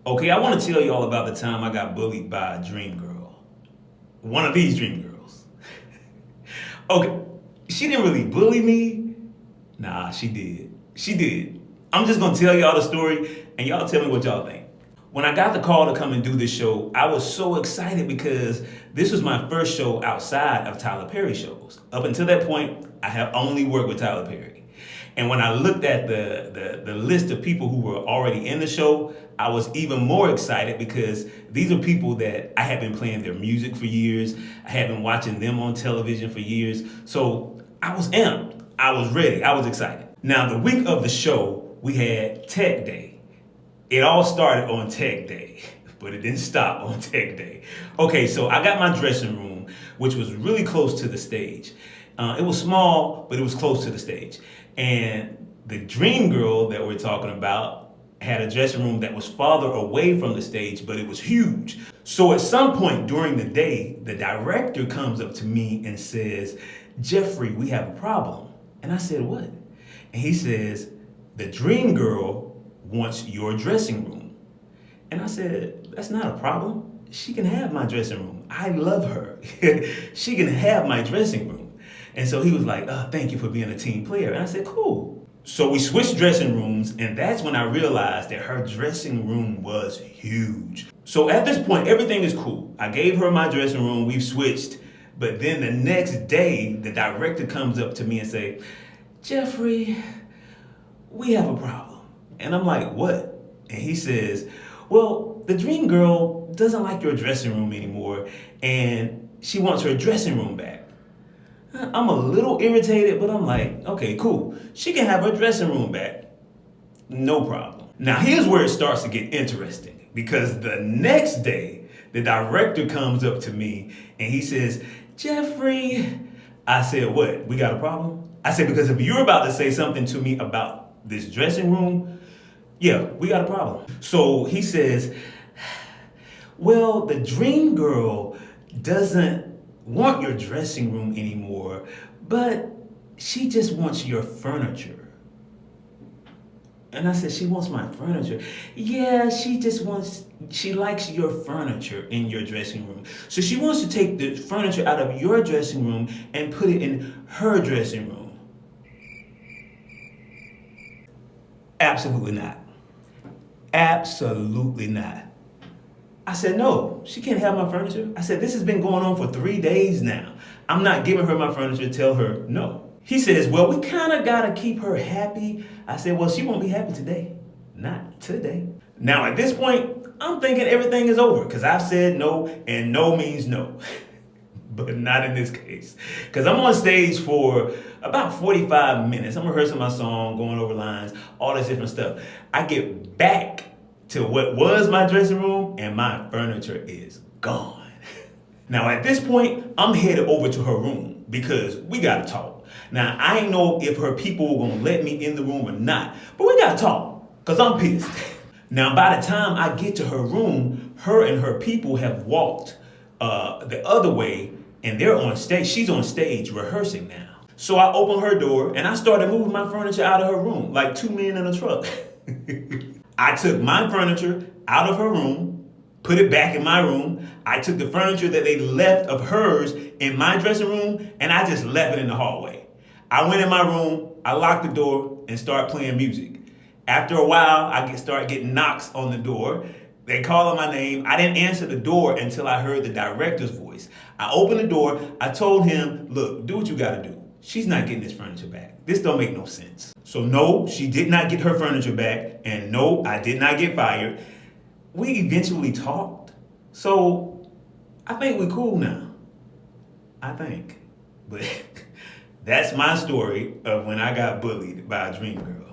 Okay, I want to tell you all about the time I got bullied by a Dreamgirl. One of these Dreamgirls. Okay, she didn't really bully me. Nah, she did. She did. I'm just gonna tell y'all the story and y'all tell me what y'all think. When I got the call to come and do this show, I was so excited because this was my first show outside of Tyler Perry shows. Up until that point, I have only worked with Tyler Perry. And when I looked at the list of people who were already in the show, I was even more excited because these are people that I had been playing their music for years. I had been watching them on television for years. So I was amped. I was ready. I was excited. Now, the week of the show, we had Tech Day. It all started on Tech Day, but it didn't stop on Tech Day. Okay, so I got my dressing room, which was really close to the stage. It was small, but it was close to the stage. And the dream girl that we're talking about had a dressing room that was farther away from the stage, but it was huge. So at some point during the day, the director comes up to me and says, "Jeffrey, we have a problem." And I said, "What?" And he says, "The dream girl wants your dressing room." And I said, "That's not a problem. She can have my dressing room. I love her. She can have my dressing room." And so he was like, "Thank you for being a team player." And I said, "Cool." So we switched dressing rooms, and that's when I realized that her dressing room was huge. So at this point, everything is cool. I gave her my dressing room, we've switched. But then the next day, the director comes up to me and say, "Jeffrey, we have a problem." And I'm like, "What?" And he says, "Well, the dream girl doesn't like your dressing room anymore, and she wants her dressing room back." I'm a little irritated, but I'm like, okay, cool. She can have her dressing room back. No problem. Now, here's where it starts to get interesting because the next day, the director comes up to me and he says, "Jeffrey," I said, "What? We got a problem?" I said, "Because if you're about to say something to me about this dressing room, yeah, we got a problem." So he says, "Well, the dream girl doesn't want your dressing room anymore, but she just wants your furniture." And I said, "She wants my furniture?" "Yeah, she likes your furniture in your dressing room. So she wants to take the furniture out of your dressing room and put it in her dressing room." Absolutely not. Absolutely not. I said, "No, she can't have my furniture." I said, "This has been going on for 3 days now. I'm not giving her my furniture, tell her no." He says, "Well, we kind of got to keep her happy." I said, "Well, she won't be happy today. Not today." Now, at this point, I'm thinking everything is over because I've said no, and no means no. But not in this case. Because I'm on stage for about 45 minutes. I'm rehearsing my song, going over lines, all this different stuff. I get back to what was my dressing room, and my furniture is gone. Now, at this point, I'm headed over to her room because we gotta talk. Now, I ain't know if her people were gonna let me in the room or not, but we gotta talk because I'm pissed. Now, by the time I get to her room, her and her people have walked the other way, and they're on stage. She's on stage rehearsing now. So I open her door and I started moving my furniture out of her room like two men in a truck. I took my furniture out of her room, put it back in my room. I took the furniture that they left of hers in my dressing room, and I just left it in the hallway. I went in my room, I locked the door, and started playing music. After a while, I start getting knocks on the door. They calling my name. I didn't answer the door until I heard the director's voice. I opened the door. I told him, "Look, do what you gotta do. She's not getting this furniture back. This don't make no sense." So no, she did not get her furniture back, and no, I did not get fired. We eventually talked. So I think we're cool now. I think. But that's my story of when I got bullied by a dream girl.